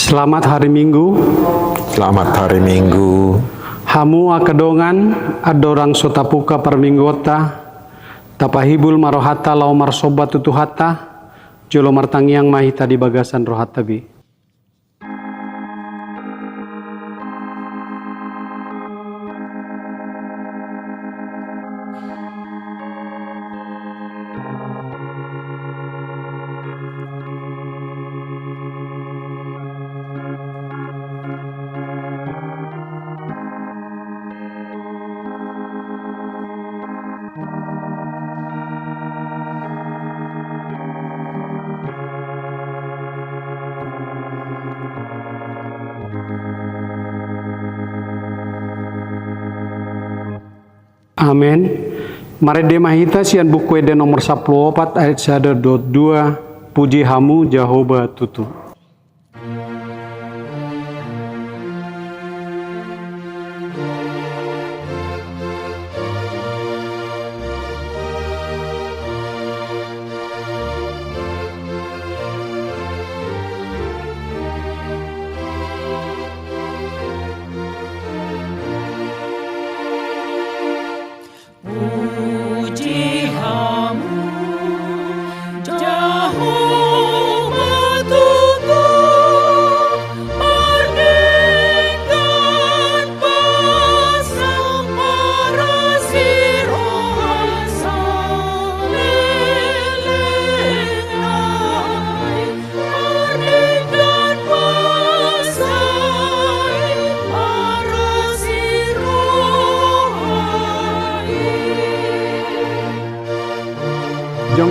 Selamat hari Minggu. Selamat hari Minggu. Hamu akedongan adorang sotapuka perminggota. Tapahibul marohata lau marsobat tutuhata. Jolo martangiang mahita di bagasan rohatabi. Amin. Marede mahita sian buku ede nomor 14 ayat 1.2 puji hamu Jehovah tutu.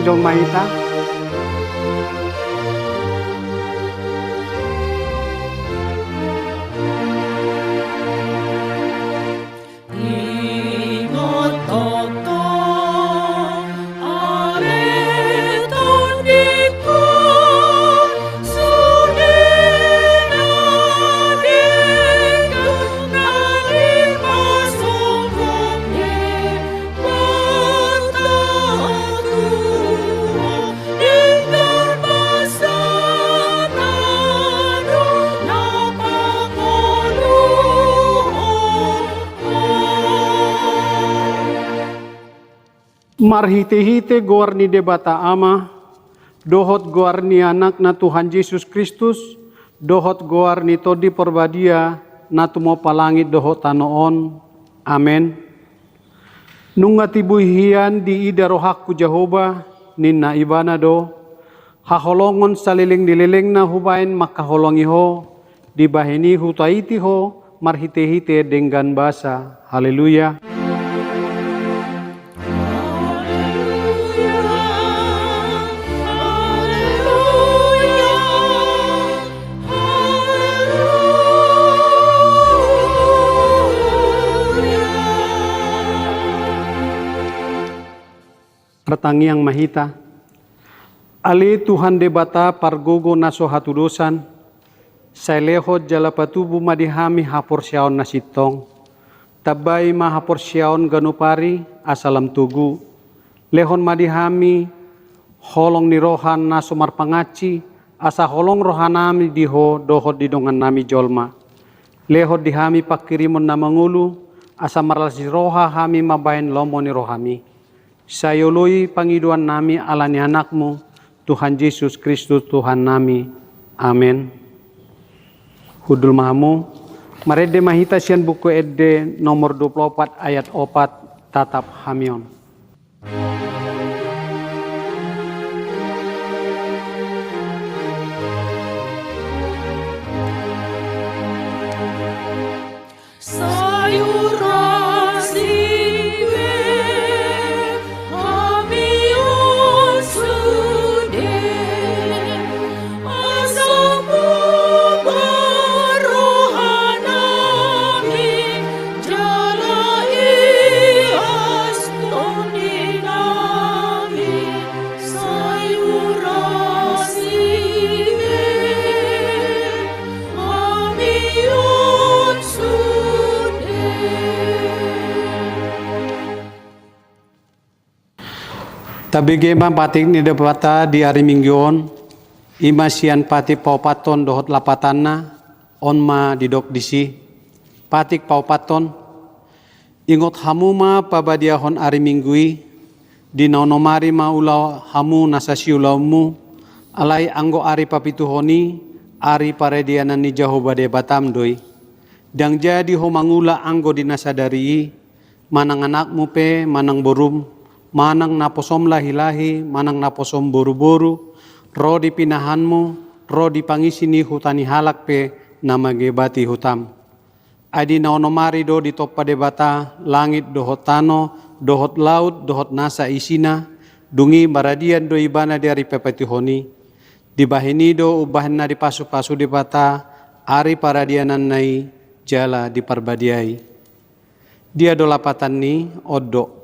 Jong mahita. Marhite-hite goar ni debata ama, dohot goar ni anak na Tuhan Yesus Kristus, dohot goar ni todi perbadia na tumo palangit dohot tanoon. Amen. Nunga tibuhian di ida rohakku Jehovah, ninna ibana do, haholongon saliling dililing na hubain makaholongi ho, dibahini hutaiti ho, marhite-hite dengan basa. Haleluya. Pertangi yang mahita. Ali Tuhan debata pargogo naso hatudosan. Sailehot jalapatubu madihami hapor syaon nasitong. Tabai ma hapor syaon ganupari asalam tugu. Lehon madihami holong ni rohan naso marpangaci. Asa holong rohanami diho dohot didongan nami jolma. Lehot dihami pakirimon namangulu. Asa marlasi roha hami mabain lomo ni rohami. Sayoloi pangiduan nami alani anakmu, Tuhan Yesus Kristus Tuhan nami. Amin. Hudul mahamu, marede mahita sian buku ede nomor 24 ayat 4 tatap hamion. Tabigema pating ni debata di hari Mingguon Imasian pati paupaton dohot lapatanna onma didok disi patik paupaton ingot hamuma pabadiahon ari minggui di naonomari maula hamu nasasi ulaumu alai anggo ari papituhoni ari paredianan ni jahobade batam doi dang jadi ho mangula anggo dinasadari manang anakmu pe manang borum manang naposom lahi-lahi manang naposom boru-boru ro di pinahanmu, ro di pangisini hutani halak pe nama gebati hutam. Adi naonomari do di topa debata langit dohot tano, dohot laut, dohot nasa isina, dungi baradian do ibana dari pepetihoni. Di bahini do ubahan na di pasu-pasu debata, ari paradianan nai jala di parbadiai. Dia do lapatan ni odo.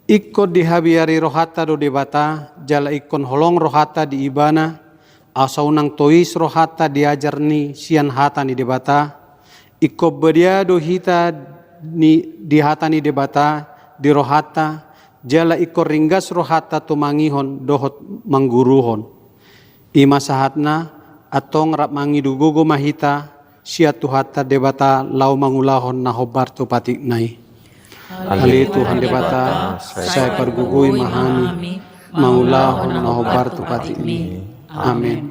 Ikut dihabiari rohata do debata, jala ikon holong rohata di ibana, asaunang tois rohata diajar ni sian hata ni debata, ikut bedia do hita ni di hata ni debata, di rohata, jala ikut ringgas rohata tumangihon dohot mangguruhon. Ima sahatna, atong rap mangidugogo mahita, siat tuhata debata lau mangulahon nahobar tu patik nai. Ali Tuhan debata, saya pergugui mahami, maulahon nahobar tupati ini. Amin.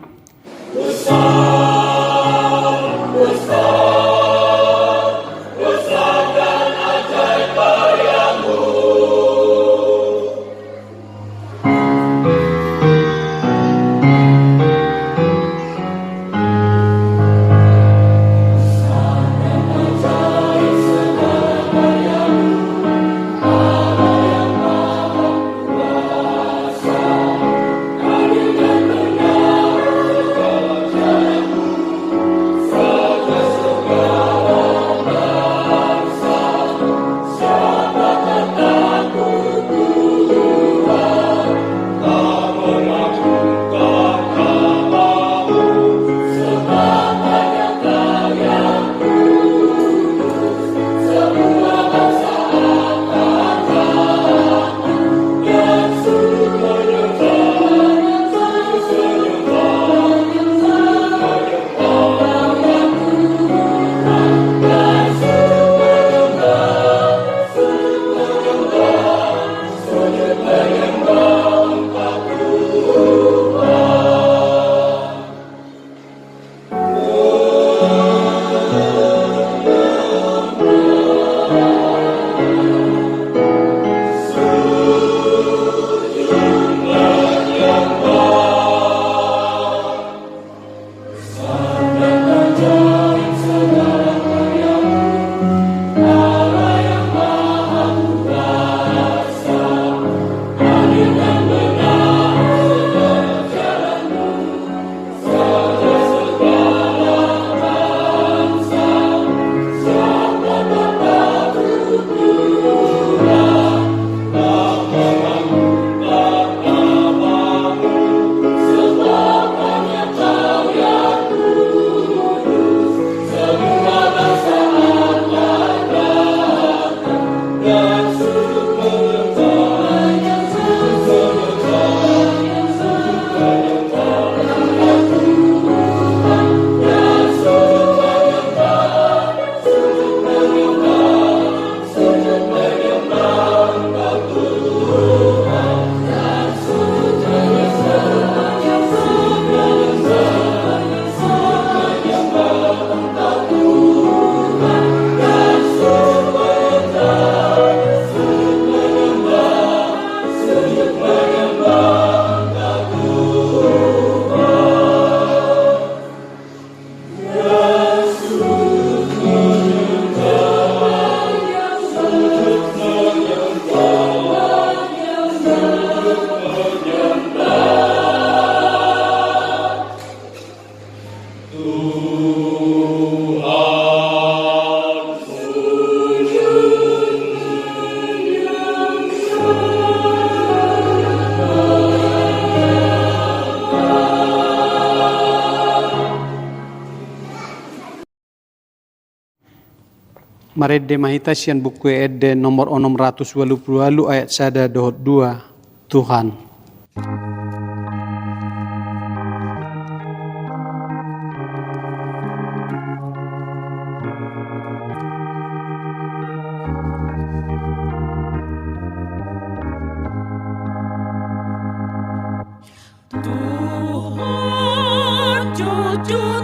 Marede mahita sian buku ede nomor 680 ayat 1 dohot 2 Tuhan.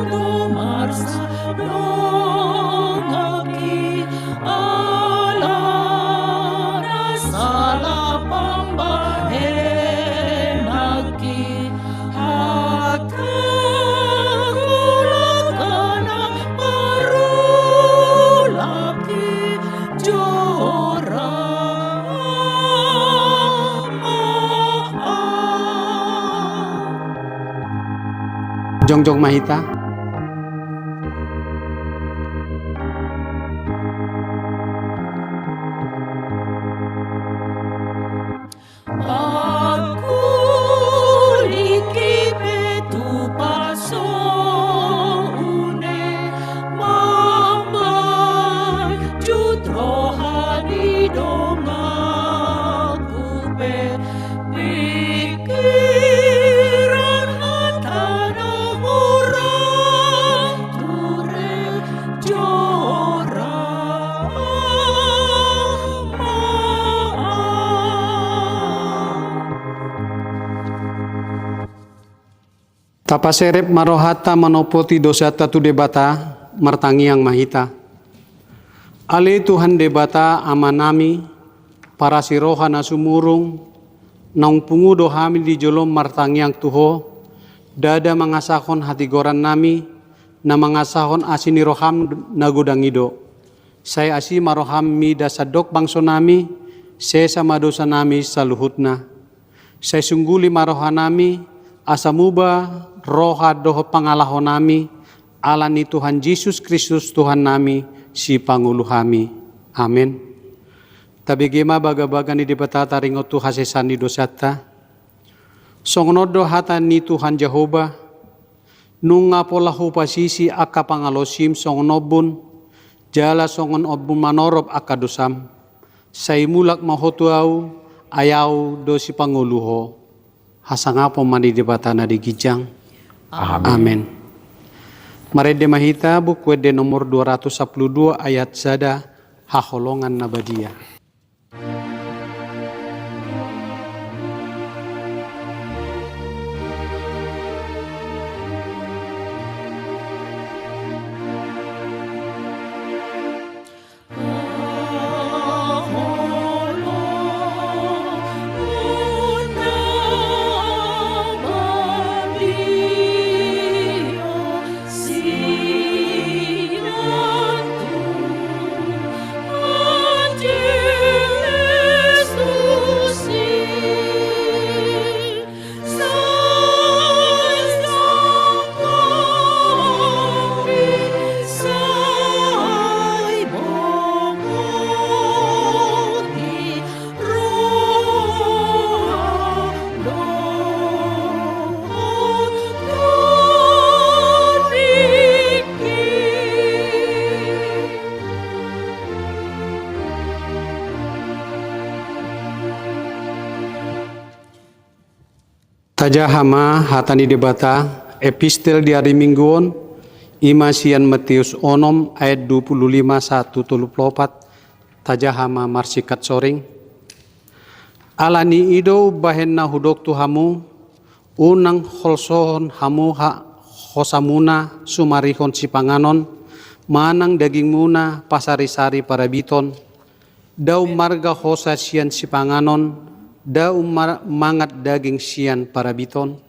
no marsa nongaki alara sala pambahenaki hakulakana parulaki jora Jongjong Mahita. Aku likipe tu paso une mamai jutrohani dongaku pe pikiran hatana orang ture jora Tapaserep marohata manopoti dosata tu debata martangiang mahita. Ale Tuhan debata amanami para siroha na sumurung naung pungudo hami di jolom martangiang tuho dada mangasahon hati goran nami na mangasahon asini roham nagudangido. Saya asi maroham mi dasadok bangso nami sesa madosa nami saluhutna. Saya sungguli marohanami asamuba roha doho pangalahon nami alani Tuhan Yesus Kristus Tuhan nami si pangulu kami. Amin. Tabigema baga-baga ni dipatata ringo tu hasesan ni dosata. Songonodo hata ni Tuhan Jehova nunga polahu pasisi aka pangalosim songonobun jala songon obun manorob aka dosam. Saimulak mahotuau ayau dosi panguluho. Hasangapo mandi debatana di Gijang. Amin. Marede Mahita buku de nomor 212 ayat sada haholongan nabadia. Tajahama hatani debata epistel di hari mingguon imasian Matius onom ayat 25:1-34 tajahama marsikat soring alani ido bahenna hudok tu hamu unang holsohon hamu ha hosamuna sumarihon sipanganon manang daging muna pasari-sari para biton dau marga hosa sian sipanganon da mangat daging sian para biton.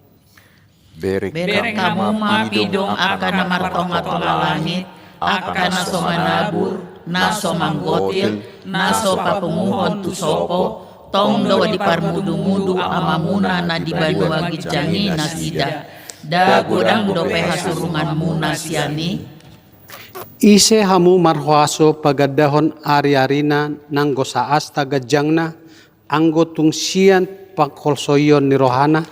Berek kamu mapidong akan namartonga-tonga langit, akan naso manabur, naso manggotil, naso papunguhon tu sopo, tong dawa di parmudu-mudu amamuna na di banua gijangi nasida, da godang dope hasurungan muna siani. Ise hamu marhoaso pagadahon ari-arina nang gosaas tagajangna, anggotung sian pagholsoyon ni rohana.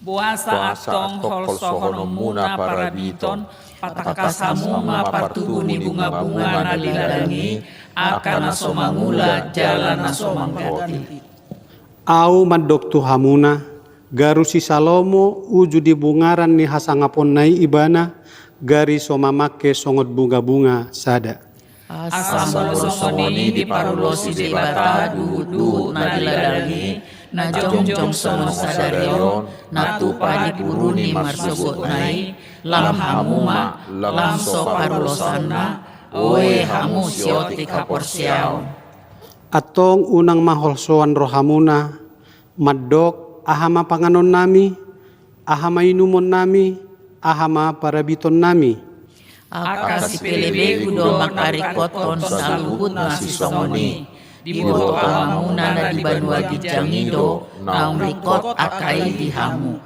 Buasa atong holsohon muna para biton, patakasamu mapartubu ni bunga-bunga na liladangi, akan naso mangula jalan naso manggati. Au madok tu hamuna, garu si Salomo uju di bungaran ni hasangapon nai ibana, gari somamake songot bunga-bunga sada. Asam songoni di parulosi di bata duhu na diladangi na jong-jong sono sadarion na tupa di puruni marsogot nai lam hamuma, lam soparulosanna, oe hamu sioti kaporsiaon. Atong unang maholsoan rohamuna, maddok ahama panganon nami, ahama inumon nami, ahama parabiton nami. Aka si pelebe kudo makarikoton sa luhut na si songoni. Diboto amamuna na di banua di jangido, naong rikot akai di hamu.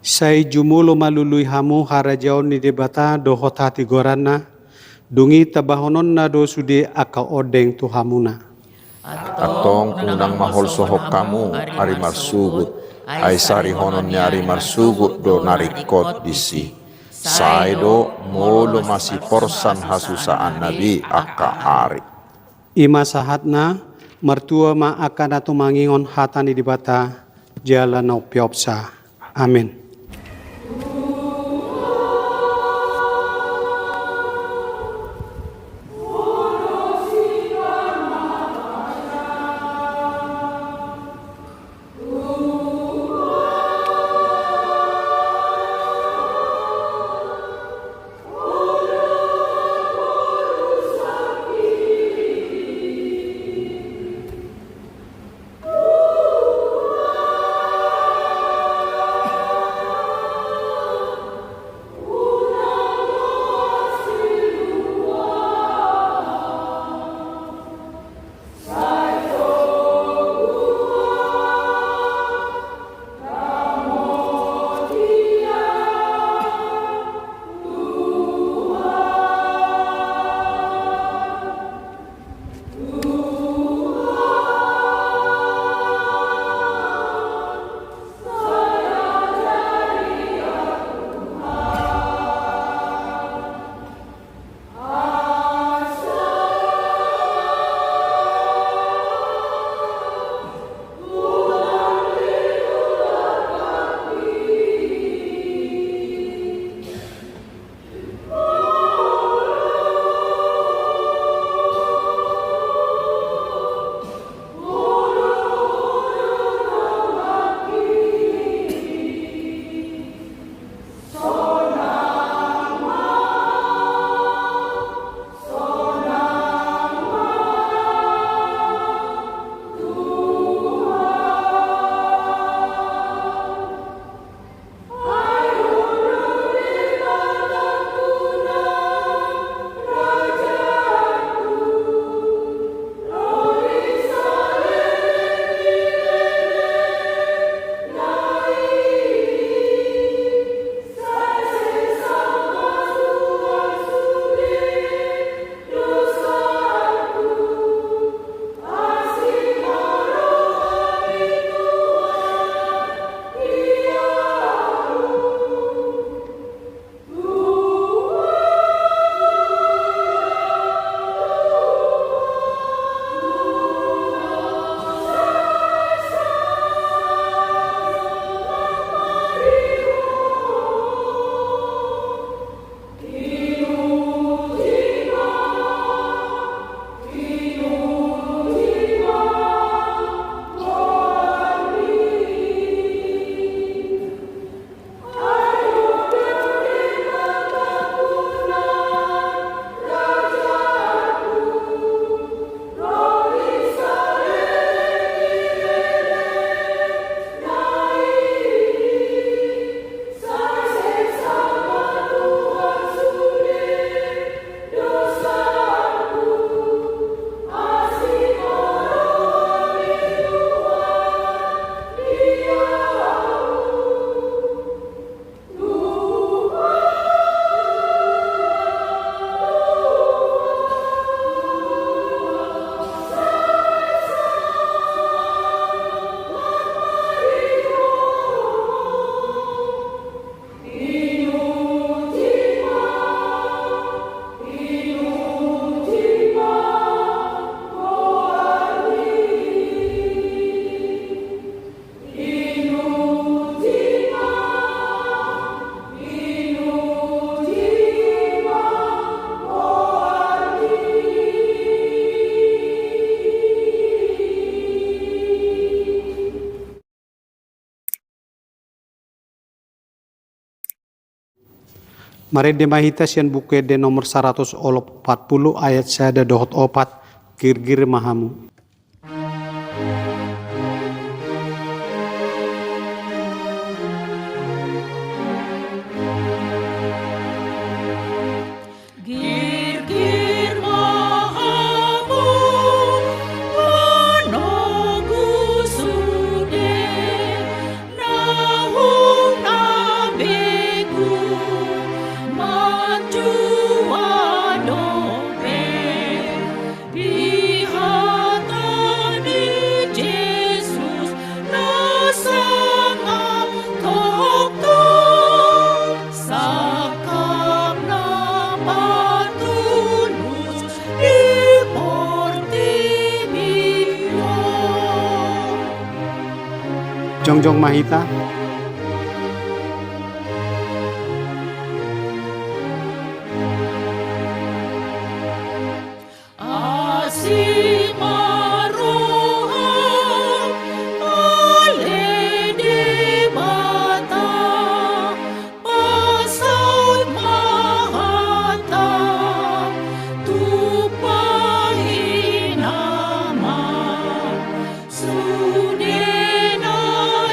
Say jumulo maluluy hamu harajaon ni debata dohot hati gorana, dungi tabahonon na do sude aka odeng tu hamuna. Atong unang maholsohok kamu ari marsugut, ay sari honon ni ari marsugut do narikot disi. Saido molo masih porsan hasusaan nabi aka ari. Ima sahatna, mertua ma akan atu mangingon hatani dibata, jalan no piopsa. Amin. Mari demahita sian buku de nomor 140 ayat sada dohot opat girgir mahamu. Girgir mahamu, manogu sude, nahung nabegu, maju adobe, dihatani Yesus, nasangap tokong, sakap na patulus di Portimio. Jongjong mahita. Asih maroham ale di bata, pasaut mahata, tupahi nama, sudena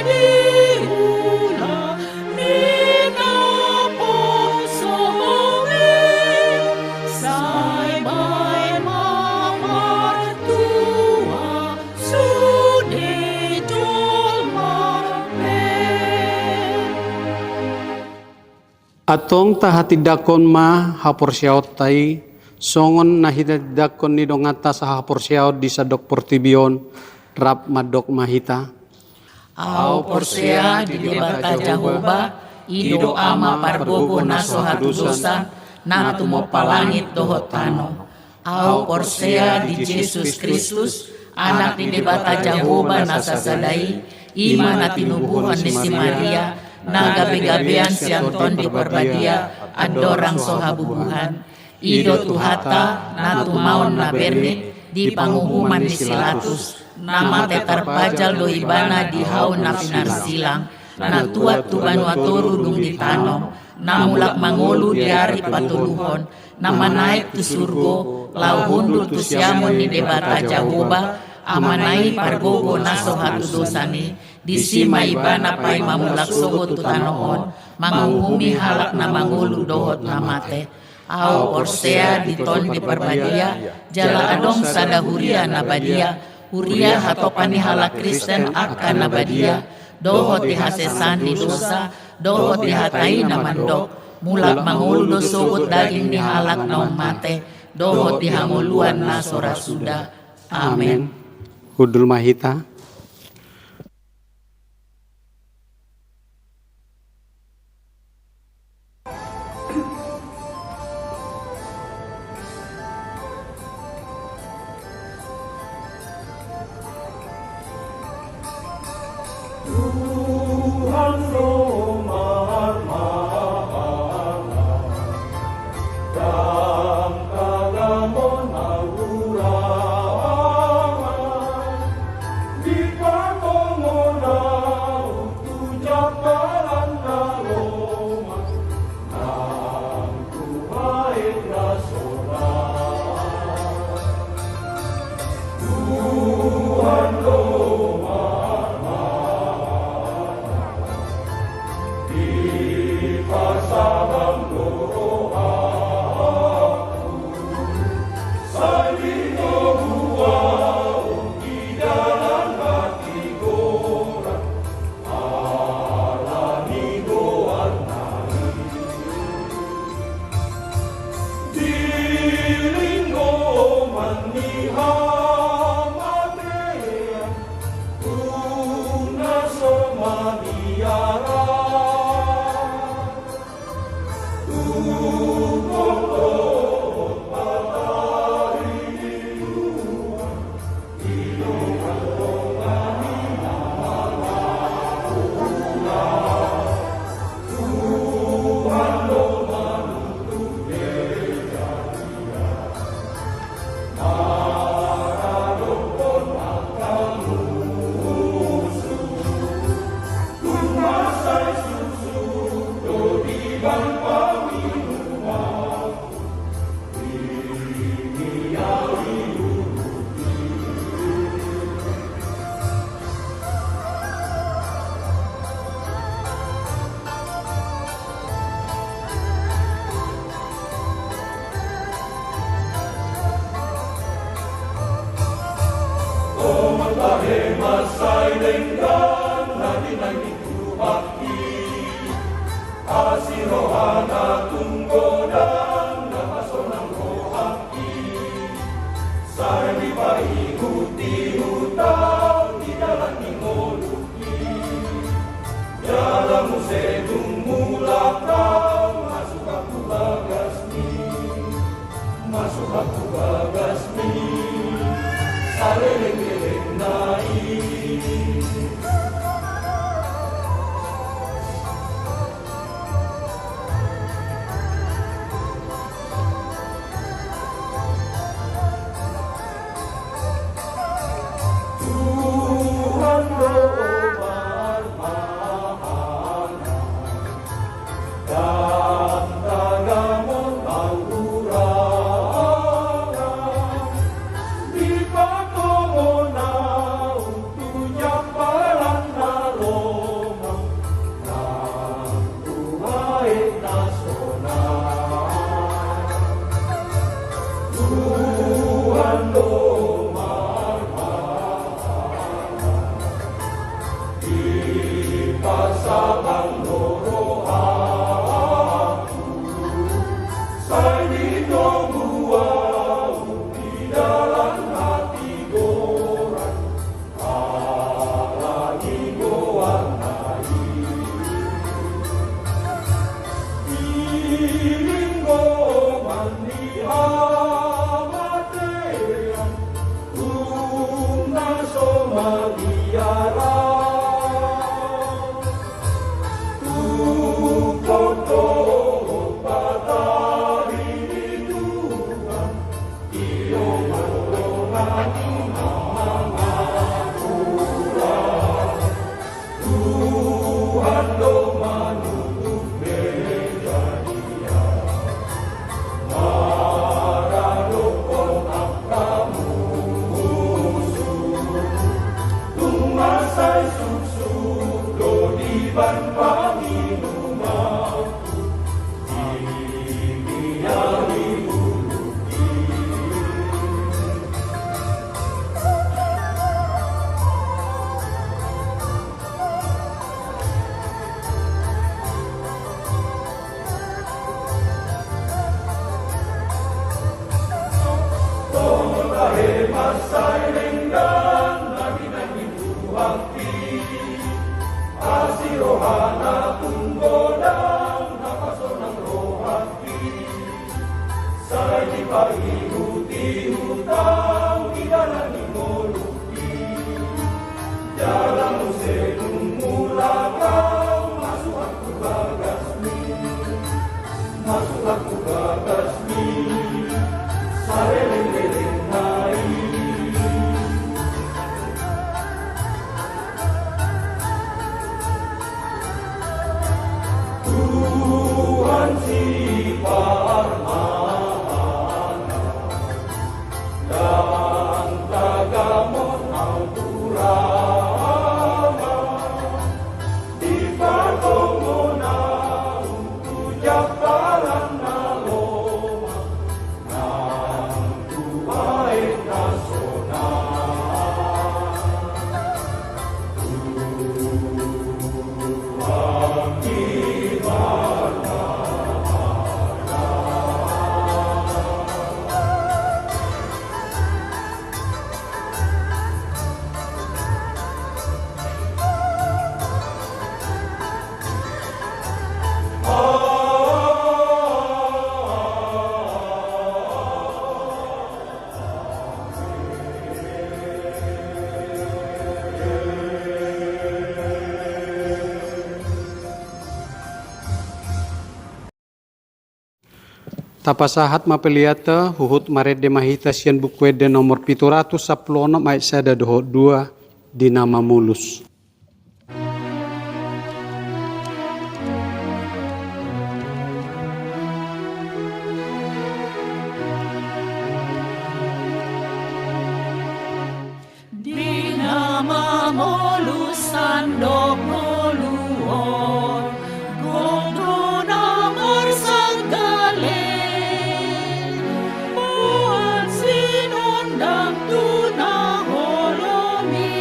diula, nina posoe, sai bay mamar tua, sude jolmape. Atong tahatidakon ma haporsiaot tai songon nahitidakon ni dongata sa haporsiaot di sadok Portibion rap madok mahita. Au porsea di debata Jahoba, ido ama pargogo na sohatu dosa, na tumopalangit dohot tano. Au porsea di Yesus Kristus, anak di debata Jahoba na sasadai, ima na tinubuhan ni si Maria, na gabi-gabian si Anton di Barbadia, adorang sohabubuhan. Ido tuhata na tumaon na berne, di panguhuman ni Silatus, nama tetarpajal do ibana di hau na pinarsilang, na tuat tu banuatoru dung ditanom, na mulak mangolu di hari patuluhon, na manaik tu surgo, lau hundul tu siamon ni debata Jahoba, amanai pargogo na sohatu dosani, di sima ibana pai mamulak sogo tu tanohon, manguhumi halak na mangolu dohot na mate. Au porsea di ton di Barbadia, jala adong sada huria na badia, huria hatopani halak Kristen akan na badia, dohot di hasesan di dosa, dohot di hatai na mandok, mulak mangulu do sogot daging ni halak na mate, dohot di hamuluan na sorasuda. Amen. Hudul mahita. Tapasahat mapeliata huhut marede mahita sian bukwede nomor 716 ayat sada doho 2 di nama mulus. Di nama mulus sandok muluor, godo namar sanggale, buat sinundang tuna holomi,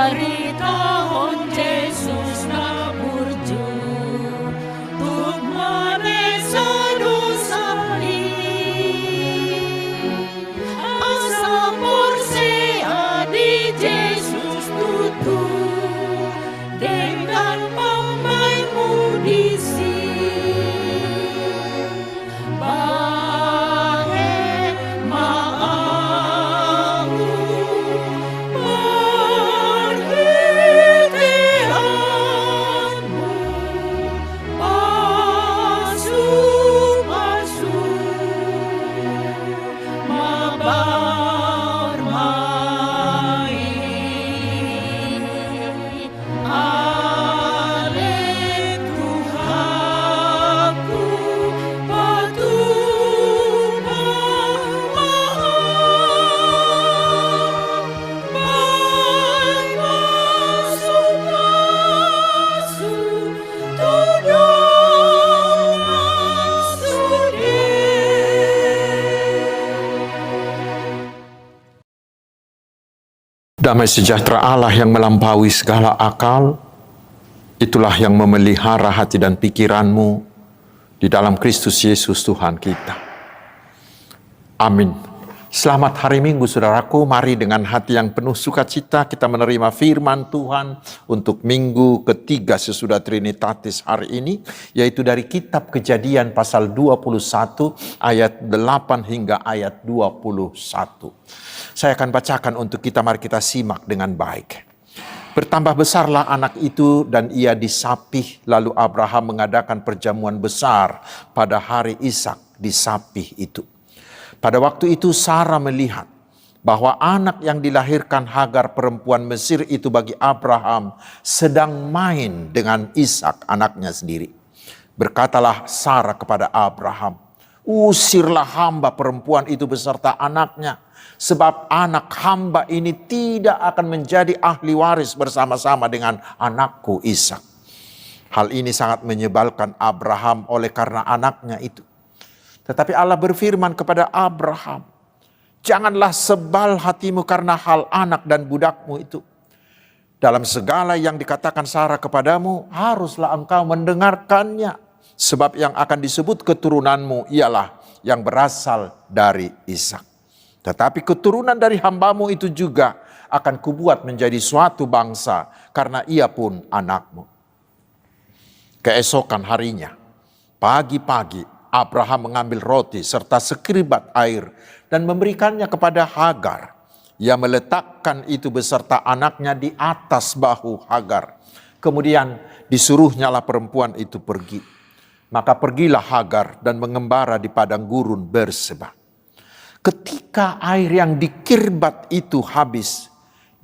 dari tahun Yesus na burju tugmane sa dosari asa porse adi Yesus tutu dengan pamai mudisi bahe maamu perhitianmu pasu-pasu mabarmai ale Tuhanku Damai sejahtera Allah yang melampaui segala akal, itulah yang memelihara hati dan pikiranmu di dalam Kristus Yesus Tuhan kita. Amin. Selamat hari Minggu saudaraku, mari dengan hati yang penuh sukacita kita menerima firman Tuhan untuk minggu ketiga sesudah Trinitatis hari ini, yaitu dari kitab Kejadian pasal 21 ayat 8 hingga ayat 21. Saya akan bacakan untuk kita, mari kita simak dengan baik. Bertambah besarlah anak itu dan ia disapih, lalu Abraham mengadakan perjamuan besar pada hari Ishak disapih itu. Pada waktu itu Sarah melihat bahwa anak yang dilahirkan Hagar perempuan Mesir itu bagi Abraham sedang main dengan Ishak anaknya sendiri. Berkatalah Sarah kepada Abraham, "Usirlah hamba perempuan itu beserta anaknya, sebab anak hamba ini tidak akan menjadi ahli waris bersama-sama dengan anakku Ishak." Hal ini sangat menyebalkan Abraham oleh karena anaknya itu. Tetapi Allah berfirman kepada Abraham, "Janganlah sebal hatimu karena hal anak dan budakmu itu. Dalam segala yang dikatakan Sarah kepadamu, haruslah engkau mendengarkannya. Sebab yang akan disebut keturunanmu ialah yang berasal dari Ishak. Tetapi keturunan dari hambamu itu juga akan kubuat menjadi suatu bangsa, karena ia pun anakmu." Keesokan harinya, pagi-pagi, Abraham mengambil roti serta sekeribat air dan memberikannya kepada Hagar. Ia meletakkan itu beserta anaknya di atas bahu Hagar. Kemudian disuruhnyalah perempuan itu pergi. Maka pergilah Hagar dan mengembara di padang gurun Berseba. Ketika air yang dikirbat itu habis,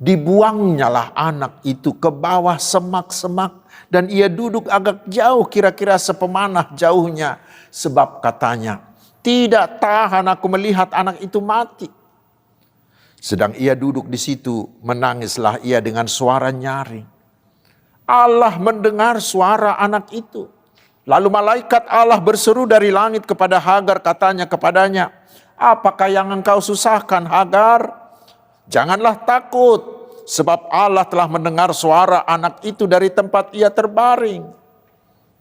dibuangnyalah anak itu ke bawah semak-semak dan ia duduk agak jauh, kira-kira sepemanah jauhnya, sebab katanya, "Tidak tahan aku melihat anak itu mati." Sedang ia duduk di situ, menangislah ia dengan suara nyaring. Allah mendengar suara anak itu. Lalu malaikat Allah berseru dari langit kepada Hagar, katanya kepadanya, "Apakah yang engkau susahkan, Hagar? Janganlah takut, sebab Allah telah mendengar suara anak itu dari tempat ia terbaring.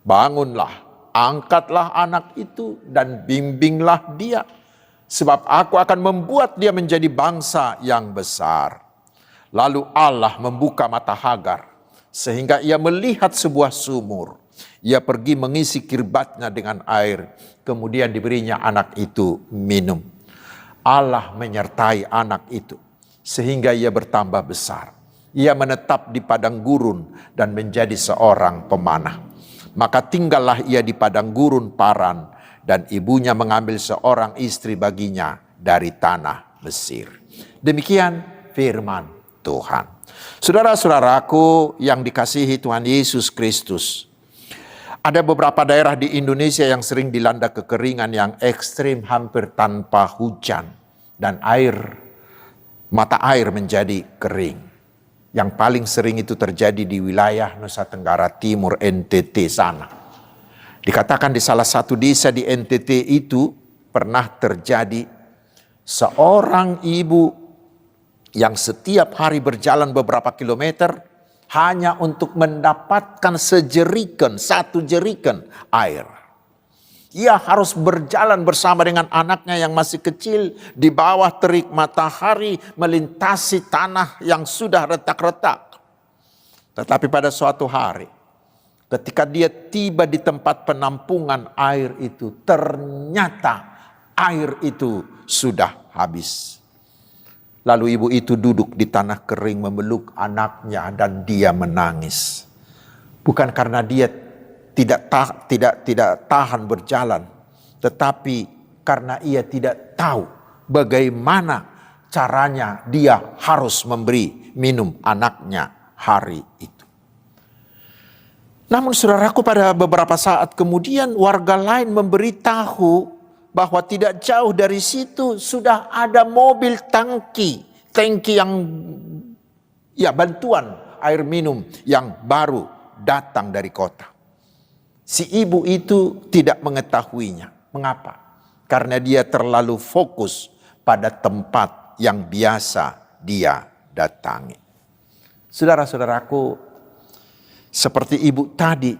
Bangunlah, angkatlah anak itu dan bimbinglah dia, sebab aku akan membuat dia menjadi bangsa yang besar." Lalu Allah membuka mata Hagar, sehingga ia melihat sebuah sumur. Ia pergi mengisi kirbatnya dengan air, kemudian diberinya anak itu minum. Allah menyertai anak itu, sehingga ia bertambah besar. Ia menetap di padang gurun dan menjadi seorang pemanah. Maka tinggallah ia di padang gurun Paran, dan ibunya mengambil seorang istri baginya dari tanah Mesir. Demikian firman Tuhan. Saudara-saudaraku yang dikasihi Tuhan Yesus Kristus, ada beberapa daerah di Indonesia yang sering dilanda kekeringan yang ekstrim, hampir tanpa hujan, dan mata air menjadi kering. Yang paling sering itu terjadi di wilayah Nusa Tenggara Timur, NTT sana. Dikatakan di salah satu desa di NTT itu pernah terjadi seorang ibu yang setiap hari berjalan beberapa kilometer hanya untuk mendapatkan satu jeriken air. Ia harus berjalan bersama dengan anaknya yang masih kecil di bawah terik matahari melintasi tanah yang sudah retak-retak. Tetapi pada suatu hari, ketika dia tiba di tempat penampungan air itu, ternyata air itu sudah habis. Lalu ibu itu duduk di tanah kering memeluk anaknya dan dia menangis. Bukan karena dia tidak tahan berjalan, tetapi karena ia tidak tahu bagaimana caranya dia harus memberi minum anaknya hari itu. Namun saudaraku, pada beberapa saat kemudian warga lain memberitahu bahwa tidak jauh dari situ sudah ada mobil tangki yang bantuan air minum yang baru datang dari kota. Si ibu itu tidak mengetahuinya. Mengapa? Karena dia terlalu fokus pada tempat yang biasa dia datangi. Saudara-saudaraku, seperti ibu tadi,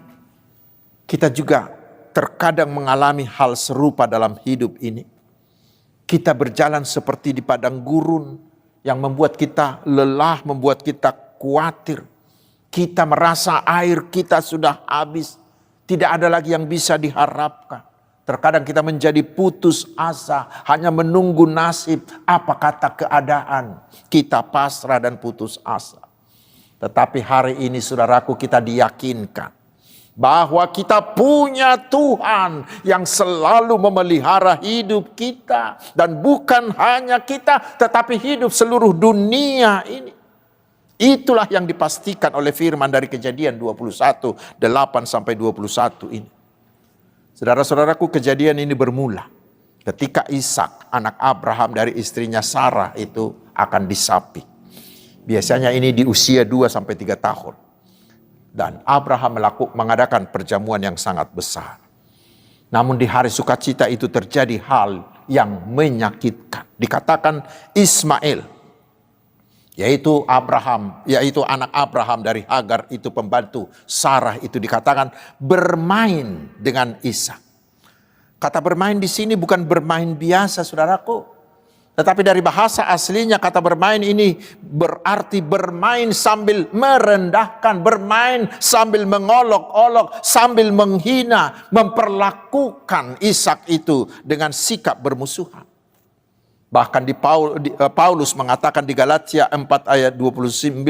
kita juga terkadang mengalami hal serupa dalam hidup ini. Kita berjalan seperti di padang gurun yang membuat kita lelah, membuat kita khawatir. Kita merasa air kita sudah habis. Tidak ada lagi yang bisa diharapkan. Terkadang kita menjadi putus asa, hanya menunggu nasib, apa kata keadaan. Kita pasrah dan putus asa. Tetapi hari ini saudaraku, kita diyakinkan bahwa kita punya Tuhan yang selalu memelihara hidup kita. Dan bukan hanya kita, tetapi hidup seluruh dunia ini. Itulah yang dipastikan oleh firman dari Kejadian 21, 8-21 ini. Saudara-saudaraku, kejadian ini bermula ketika Ishak, anak Abraham dari istrinya Sarah itu akan disapi. Biasanya ini di usia 2-3 tahun. Dan Abraham mengadakan perjamuan yang sangat besar. Namun di hari sukacita itu terjadi hal yang menyakitkan. Dikatakan Ismail, yaitu anak Abraham dari Hagar itu pembantu Sarah itu, dikatakan bermain dengan Ishak. Kata bermain di sini bukan bermain biasa saudaraku, tetapi dari bahasa aslinya kata bermain ini berarti bermain sambil merendahkan, bermain sambil mengolok-olok, sambil menghina, memperlakukan Ishak itu dengan sikap bermusuhan. Bahkan Paulus mengatakan di Galatia 4 ayat 29,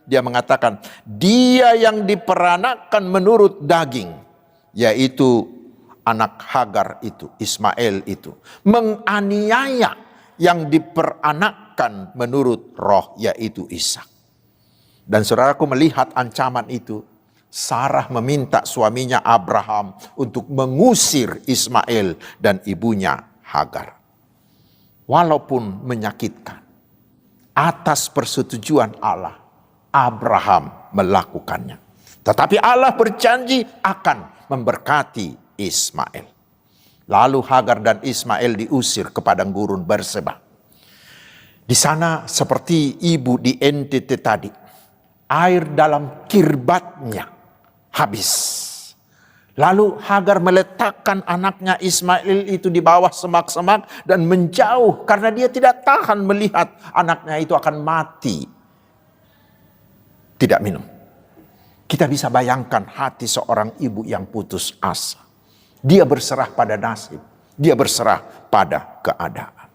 dia mengatakan, dia yang diperanakan menurut daging, yaitu anak Hagar itu, Ismail itu, menganiaya yang diperanakkan menurut roh, yaitu Ishak. Dan saudaraku, melihat ancaman itu, Sarah meminta suaminya Abraham untuk mengusir Ismail dan ibunya Hagar. Walaupun menyakitkan, atas persetujuan Allah, Abraham melakukannya. Tetapi Allah berjanji akan memberkati Ismail. Lalu Hagar dan Ismail diusir ke padang gurun Berseba. Di sana seperti ibu di NTT tadi, air dalam kirbatnya habis. Lalu Hagar meletakkan anaknya Ismail itu di bawah semak-semak dan menjauh karena dia tidak tahan melihat anaknya itu akan mati. Tidak minum. Kita bisa bayangkan hati seorang ibu yang putus asa. Dia berserah pada nasib. Dia berserah pada keadaan.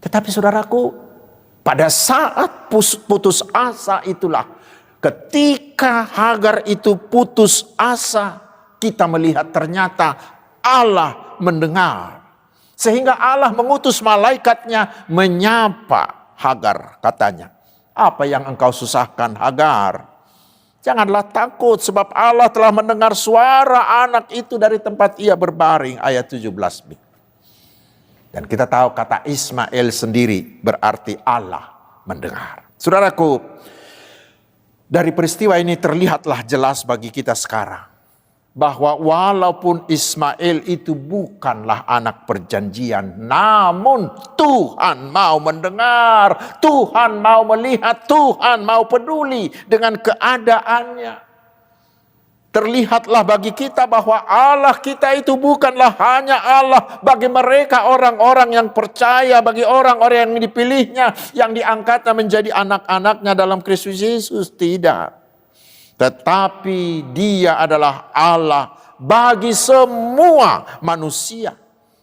Tetapi saudaraku, pada saat putus asa itulah, ketika Hagar itu putus asa, kita melihat ternyata Allah mendengar. Sehingga Allah mengutus malaikatnya menyapa Hagar. Katanya, apa yang engkau susahkan Hagar? Janganlah takut sebab Allah telah mendengar suara anak itu dari tempat ia berbaring. Ayat 17b. Dan kita tahu kata Ismail sendiri berarti Allah mendengar. Saudaraku, dari peristiwa ini terlihatlah jelas bagi kita sekarang bahwa walaupun Ismail itu bukanlah anak perjanjian, namun Tuhan mau mendengar, Tuhan mau melihat, Tuhan mau peduli dengan keadaannya. Terlihatlah bagi kita bahwa Allah kita itu bukanlah hanya Allah bagi mereka orang-orang yang percaya, bagi orang-orang yang dipilihnya, yang diangkatnya menjadi anak-anaknya dalam Kristus Yesus. Tidak. Tetapi Dia adalah Allah bagi semua manusia.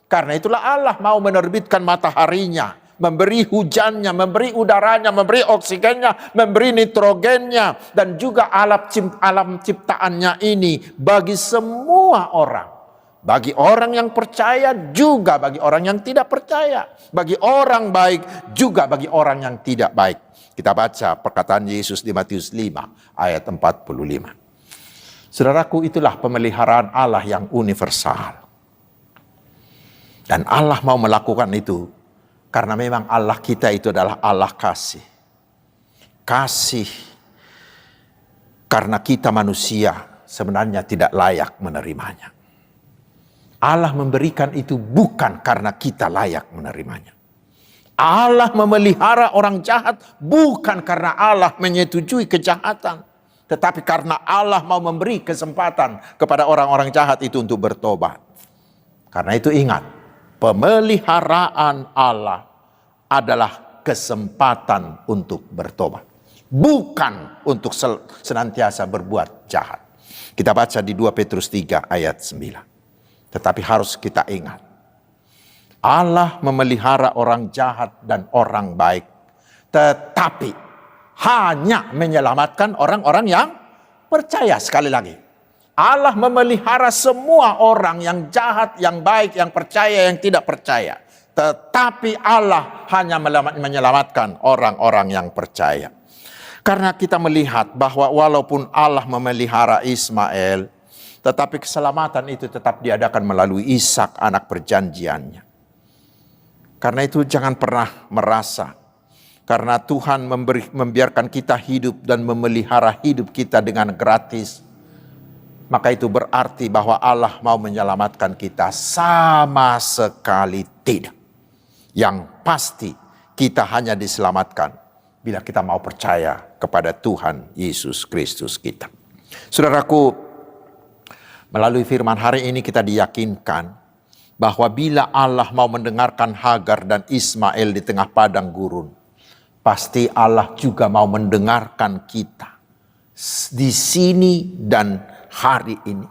Karena itulah Allah mau menerbitkan mataharinya, memberi hujannya, memberi udaranya, memberi oksigennya, memberi nitrogennya, dan juga alam ciptaannya ini bagi semua orang. Bagi orang yang percaya, juga bagi orang yang tidak percaya. Bagi orang baik, juga bagi orang yang tidak baik. Kita baca perkataan Yesus di Matius 5 ayat 45. Saudaraku, itulah pemeliharaan Allah yang universal. Dan Allah mau melakukan itu karena memang Allah kita itu adalah Allah kasih. Kasih karena kita manusia sebenarnya tidak layak menerimanya. Allah memberikan itu bukan karena kita layak menerimanya. Allah memelihara orang jahat bukan karena Allah menyetujui kejahatan, tetapi karena Allah mau memberi kesempatan kepada orang-orang jahat itu untuk bertobat. Karena itu ingat, pemeliharaan Allah adalah kesempatan untuk bertobat, bukan untuk senantiasa berbuat jahat. Kita baca di 2 Petrus 3 ayat 9. Tetapi harus kita ingat, Allah memelihara orang jahat dan orang baik, tetapi hanya menyelamatkan orang-orang yang percaya. Sekali lagi, Allah memelihara semua orang yang jahat, yang baik, yang percaya, yang tidak percaya. Tetapi Allah hanya menyelamatkan orang-orang yang percaya. Karena kita melihat bahwa walaupun Allah memelihara Ismail, tetapi keselamatan itu tetap diadakan melalui Ishak, anak perjanjiannya. Karena itu jangan pernah merasa karena Tuhan membiarkan kita hidup dan memelihara hidup kita dengan gratis, maka itu berarti bahwa Allah mau menyelamatkan kita. Sama sekali tidak. Yang pasti kita hanya diselamatkan bila kita mau percaya kepada Tuhan Yesus Kristus kita. Saudaraku, melalui firman hari ini kita diyakinkan bahwa bila Allah mau mendengarkan Hagar dan Ismail di tengah padang gurun, pasti Allah juga mau mendengarkan kita di sini dan hari ini.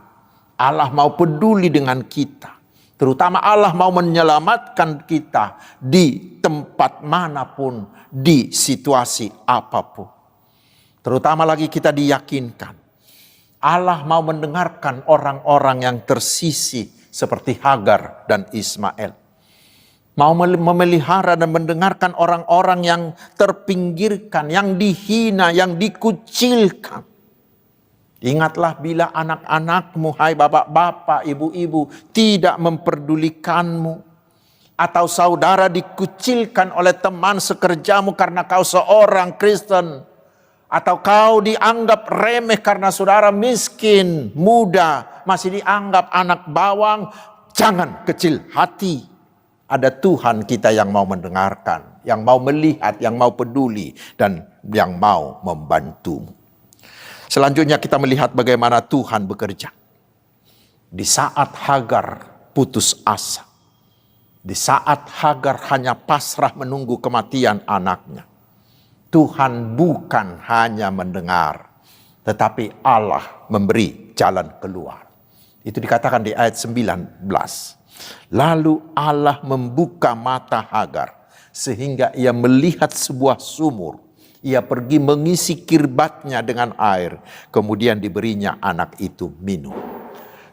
Allah mau peduli dengan kita. Terutama Allah mau menyelamatkan kita di tempat manapun, di situasi apapun. Terutama lagi kita diyakinkan Allah mau mendengarkan orang-orang yang tersisih seperti Hagar dan Ismail. Mau memelihara dan mendengarkan orang-orang yang terpinggirkan, yang dihina, yang dikucilkan. Ingatlah bila anak-anakmu, hai bapak-bapak, ibu-ibu, tidak memperdulikanmu. Atau saudara dikucilkan oleh teman sekerjamu karena kau seorang Kristen. Atau kau dianggap remeh karena saudara miskin, muda, masih dianggap anak bawang. Jangan kecil hati. Ada Tuhan kita yang mau mendengarkan, yang mau melihat, yang mau peduli, dan yang mau membantumu. Selanjutnya kita melihat bagaimana Tuhan bekerja. Di saat Hagar putus asa, di saat Hagar hanya pasrah menunggu kematian anaknya, Tuhan bukan hanya mendengar, tetapi Allah memberi jalan keluar. Itu dikatakan di ayat 19. Lalu Allah membuka mata Hagar sehingga ia melihat sebuah sumur. Ia pergi mengisi kirbatnya dengan air. Kemudian diberinya anak itu minum.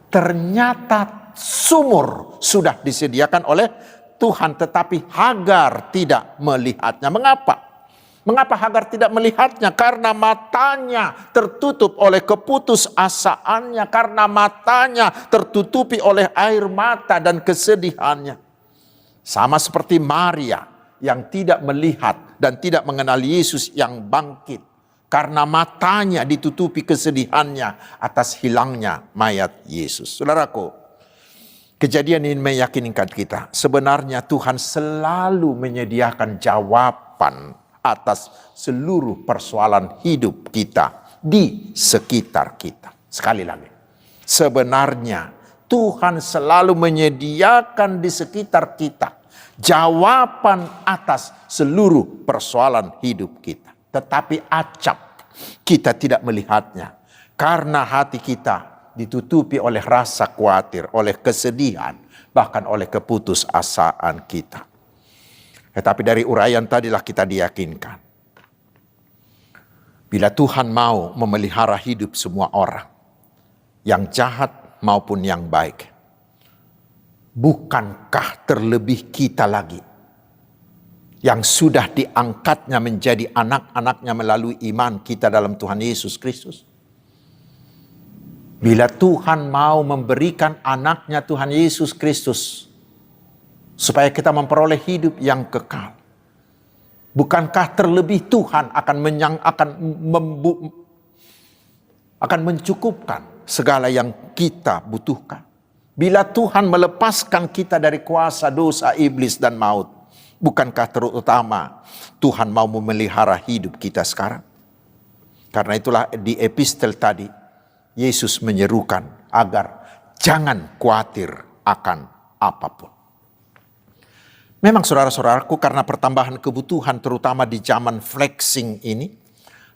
Ternyata sumur sudah disediakan oleh Tuhan, tetapi Hagar tidak melihatnya. Mengapa? Mengapa Hagar tidak melihatnya? Karena matanya tertutup oleh keputusasaannya. Karena matanya tertutupi oleh air mata dan kesedihannya. Sama seperti Maria yang tidak melihat dan tidak mengenal Yesus yang bangkit. karena matanya ditutupi kesedihannya atas hilangnya mayat Yesus. Saudaraku, kejadian ini meyakinkan kita, sebenarnya Tuhan selalu menyediakan jawaban atas seluruh persoalan hidup kita di sekitar kita. Sekali lagi, sebenarnya Tuhan selalu menyediakan di sekitar kita jawaban atas seluruh persoalan hidup kita. Tetapi acap kita tidak melihatnya karena hati kita ditutupi oleh rasa khawatir, oleh kesedihan, bahkan oleh keputusasaan kita. Tetapi dari uraian tadilah kita diyakinkan. Bila Tuhan mau memelihara hidup semua orang, yang jahat maupun yang baik, bukankah terlebih kita lagi yang sudah diangkatnya menjadi anak-anaknya melalui iman kita dalam Tuhan Yesus Kristus? Bila Tuhan mau memberikan anaknya Tuhan Yesus Kristus supaya kita memperoleh hidup yang kekal, bukankah terlebih Tuhan akan mencukupkan segala yang kita butuhkan? Bila Tuhan melepaskan kita dari kuasa dosa iblis dan maut, bukankah terutama Tuhan mau memelihara hidup kita sekarang? Karena itulah di epistel tadi Yesus menyerukan agar jangan khawatir akan apapun. Memang saudara-saudaraku, karena pertambahan kebutuhan terutama di zaman flexing ini,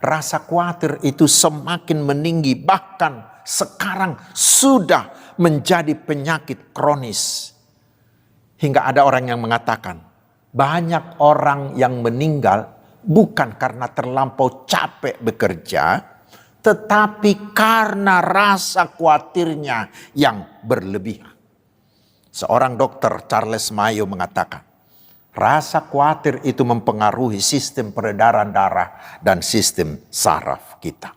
rasa khawatir itu semakin meninggi, bahkan sekarang sudah menjadi penyakit kronis. Hingga ada orang yang mengatakan, banyak orang yang meninggal bukan karena terlampau capek bekerja, tetapi karena rasa khawatirnya yang berlebihan. Seorang dokter, Charles Mayo, mengatakan, rasa khawatir itu mempengaruhi sistem peredaran darah dan sistem saraf kita.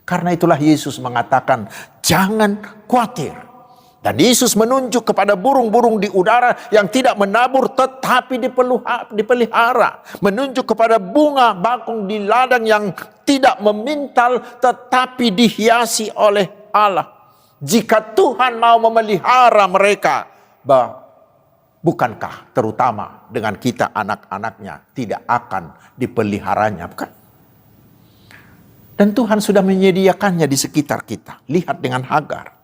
Karena itulah Yesus mengatakan, jangan khawatir. Dan Yesus menunjuk kepada burung-burung di udara yang tidak menabur tetapi dipelihara. Menunjuk kepada bunga bakung di ladang yang tidak memintal tetapi dihiasi oleh Allah. Jika Tuhan mau memelihara mereka, bukankah terutama dengan kita anak-anaknya tidak akan dipeliharanya, bukan? Dan Tuhan sudah menyediakannya di sekitar kita. Lihat dengan Hagar.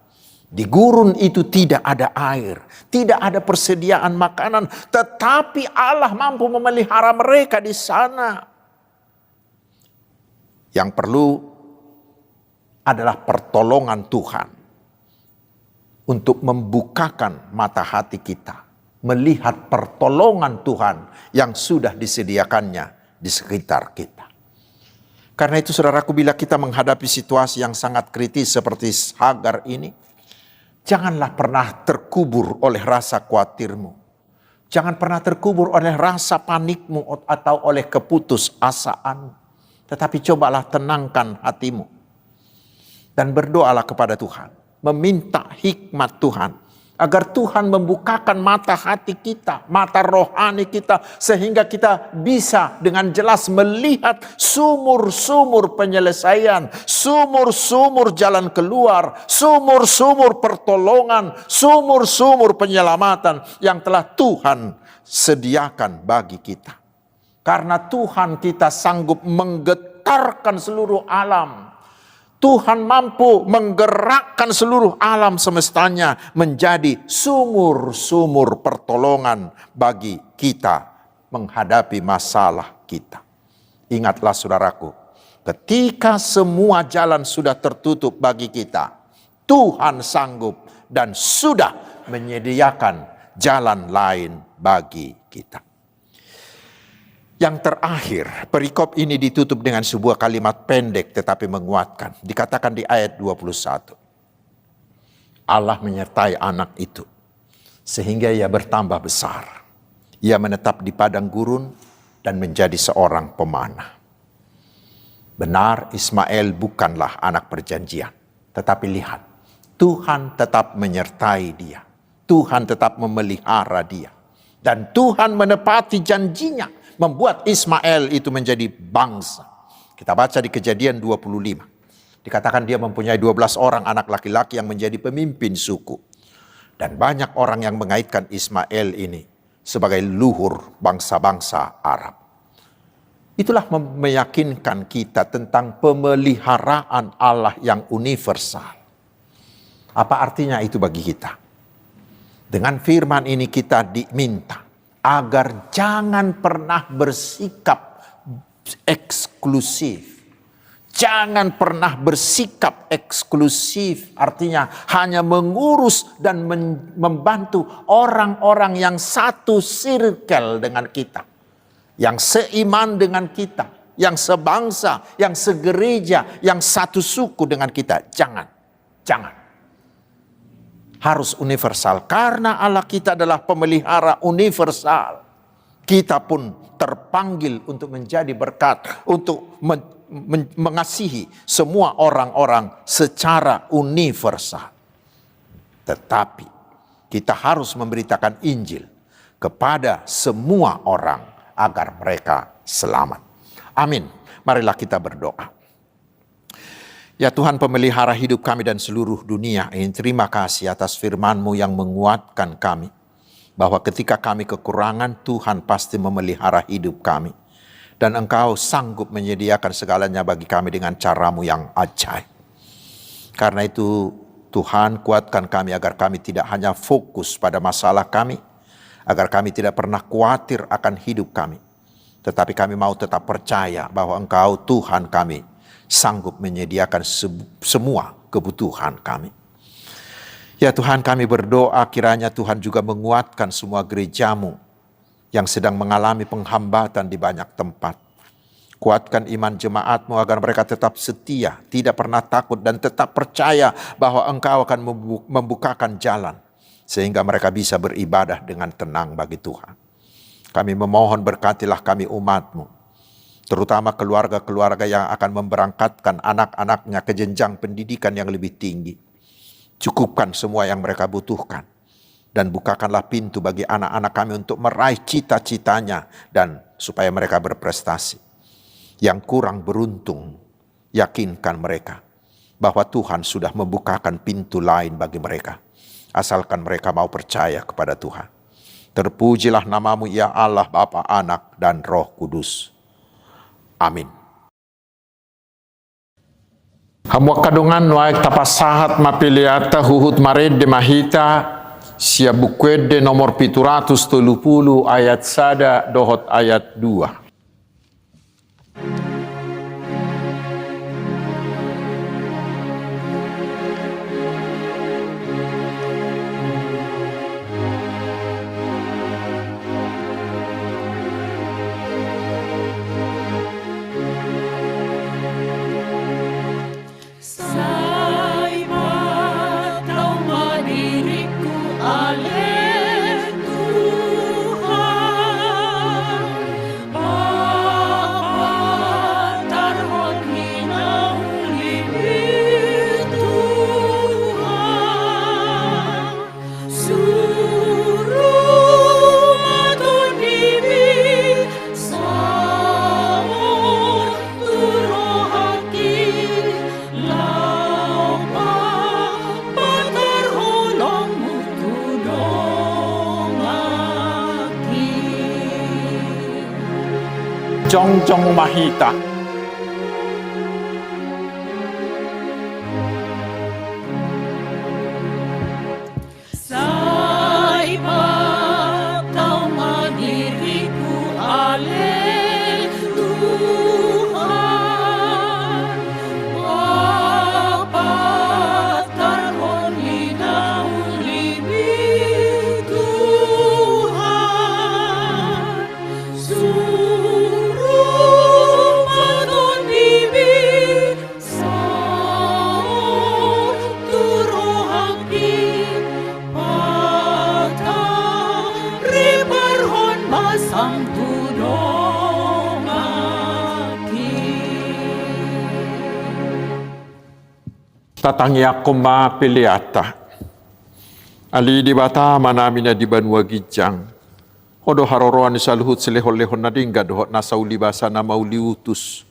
Di gurun itu tidak ada air, tidak ada persediaan makanan, tetapi Allah mampu memelihara mereka di sana. Yang perlu adalah pertolongan Tuhan untuk membukakan mata hati kita, melihat pertolongan Tuhan yang sudah disediakannya di sekitar kita. Karena itu saudaraku, bila kita menghadapi situasi yang sangat kritis seperti Hagar ini, janganlah pernah terkubur oleh rasa khawatirmu. Jangan pernah terkubur oleh rasa panikmu atau oleh keputusasaanmu. Tetapi cobalah tenangkan hatimu. Dan berdoalah kepada Tuhan. Meminta hikmat Tuhan. Agar Tuhan membukakan mata hati kita, mata rohani kita. Sehingga kita bisa dengan jelas melihat sumur-sumur penyelesaian, sumur-sumur jalan keluar, sumur-sumur pertolongan, sumur-sumur penyelamatan yang telah Tuhan sediakan bagi kita. Karena Tuhan kita sanggup menggetarkan seluruh alam. Tuhan mampu menggerakkan seluruh alam semestanya menjadi sumur-sumur pertolongan bagi kita menghadapi masalah kita. Ingatlah saudaraku, ketika semua jalan sudah tertutup bagi kita, Tuhan sanggup dan sudah menyediakan jalan lain bagi kita. Yang terakhir, perikop ini ditutup dengan sebuah kalimat pendek tetapi menguatkan. Dikatakan di ayat 21. Allah menyertai anak itu sehingga ia bertambah besar. Ia menetap di padang gurun dan menjadi seorang pemanah. Benar, Ismail bukanlah anak perjanjian. Tetapi lihat, Tuhan tetap menyertai dia. Tuhan tetap memelihara dia. Dan Tuhan menepati janjinya. Membuat Ismail itu menjadi bangsa. Kita baca di Kejadian 25. Dikatakan dia mempunyai 12 orang anak laki-laki yang menjadi pemimpin suku. Dan banyak orang yang mengaitkan Ismail ini sebagai luhur bangsa-bangsa Arab. Itulah meyakinkan kita tentang pemeliharaan Allah yang universal. Apa artinya itu bagi kita? Dengan firman ini kita diminta agar jangan pernah bersikap eksklusif. Jangan pernah bersikap eksklusif, artinya hanya mengurus dan membantu orang-orang yang satu circle dengan kita. Yang seiman dengan kita, yang sebangsa, yang segereja, yang satu suku dengan kita. Jangan. Harus universal, karena Allah kita adalah pemelihara universal. Kita pun terpanggil untuk menjadi berkat, untuk mengasihi semua orang-orang secara universal. Tetapi kita harus memberitakan Injil kepada semua orang agar mereka selamat. Amin. Marilah kita berdoa. Ya Tuhan, pemelihara hidup kami dan seluruh dunia, ingin terima kasih atas firman-Mu yang menguatkan kami. Bahwa ketika kami kekurangan, Tuhan pasti memelihara hidup kami. Dan Engkau sanggup menyediakan segalanya bagi kami dengan cara-Mu yang ajaib. Karena itu Tuhan, kuatkan kami agar kami tidak hanya fokus pada masalah kami, agar kami tidak pernah khawatir akan hidup kami. Tetapi kami mau tetap percaya bahwa Engkau Tuhan kami sanggup menyediakan semua kebutuhan kami. Ya Tuhan, kami berdoa kiranya Tuhan juga menguatkan semua gereja-Mu yang sedang mengalami penghambatan di banyak tempat. Kuatkan iman jemaat-Mu agar mereka tetap setia, tidak pernah takut dan tetap percaya bahwa Engkau akan membukakan jalan sehingga mereka bisa beribadah dengan tenang bagi Tuhan. Kami memohon berkatilah kami umat-Mu, terutama keluarga-keluarga yang akan memberangkatkan anak-anaknya ke jenjang pendidikan yang lebih tinggi. Cukupkan semua yang mereka butuhkan. Dan bukakanlah pintu bagi anak-anak kami untuk meraih cita-citanya dan supaya mereka berprestasi. Yang kurang beruntung, yakinkan mereka bahwa Tuhan sudah membukakan pintu lain bagi mereka. Asalkan mereka mau percaya kepada Tuhan. Terpujilah nama-Mu ya Allah, Bapa, Anak, dan Roh Kudus. Amin. Hamwa kadungan waik tapasahat mapiliata huhut mared de mahita sia bukwede nomor 730 ayat 1 dohot ayat 2. Jongjong Mahita. Tatangya koma piliata. Ali di bata manamina di banua gijang. Hodo haroroan saluhut selehon-lehon nadingga dohot nasauli basa na mauliutus.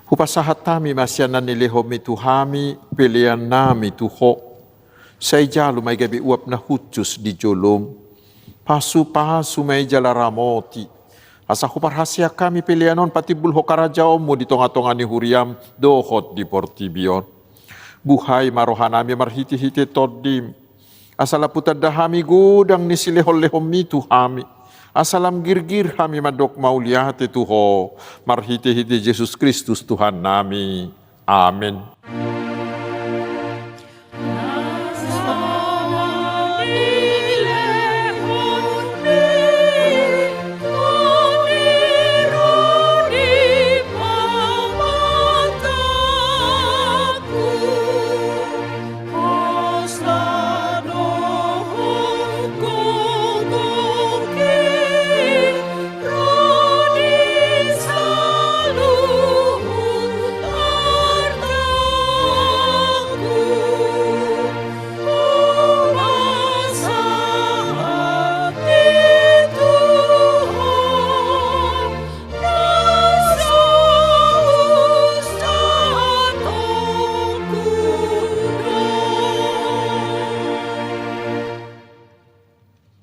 Hupasahat tami masyanan nilehomi tuhami, pilihan nami tuho. Say jalo may gabi uap na hutus di jolom. Pasu-pasu may jala ramoti. Asa huparhasya kami pilihanon pati bulho karajaom mo di tonga-tonga ni huriam dohot di portibion. Buhay marohanami marhiti-hiti todim. Asalaputan dahami gudang ni silehol-lehom ni tuhami. Asalam girgir kami madok mauliate tuho. Marhiti-hiti Yesus Kristus Tuhan nami. Amin.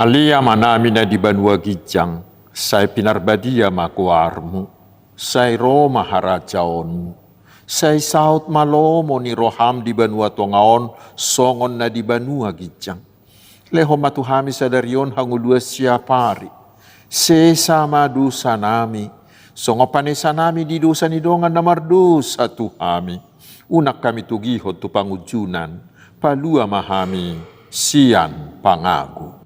Alia manamina di Banua Gijang, say pinarbadia makuarmu, say Roma harajaonmu, say saut malomo ni roham di Banua Tongaon, songon na di Banua Gijang. Leho matuhami sadarion hangulua siapari, sesama dosa nami, songopanesa nami di dosa ni dongan na mardosa tuhami, unak kami tugihot tu pangujunan, palua mahami, sian pangagu.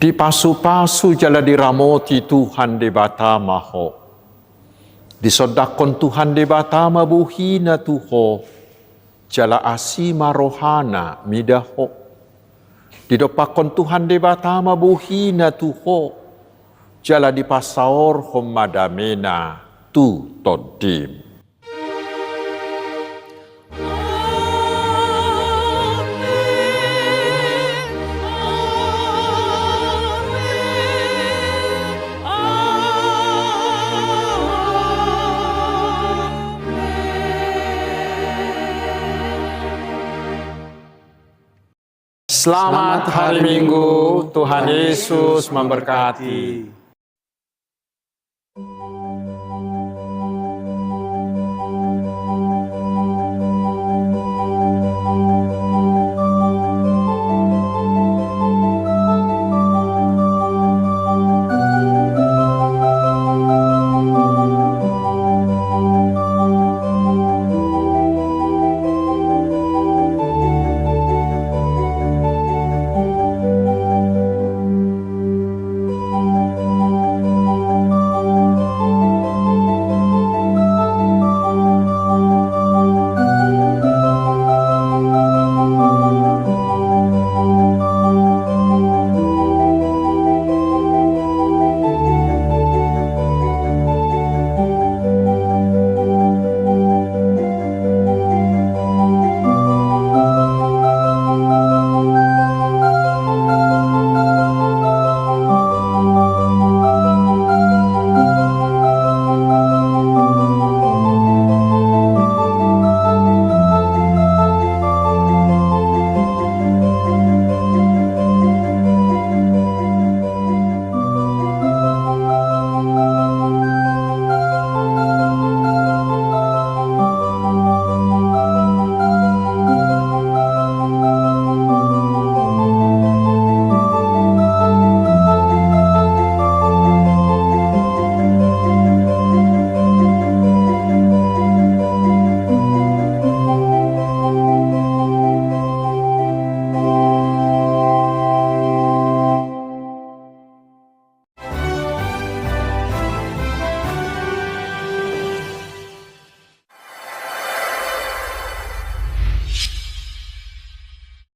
Di pasu-pasu jala diramoti Tuhan de batama ho. Disodakon Tuhan de batama buhina tuho. Jala asima rohana midaho. Didopakon Tuhan de batama buhina tuho. Jala di pasaor homadamena tu todim. Selamat hari Minggu, Tuhan Yesus memberkati.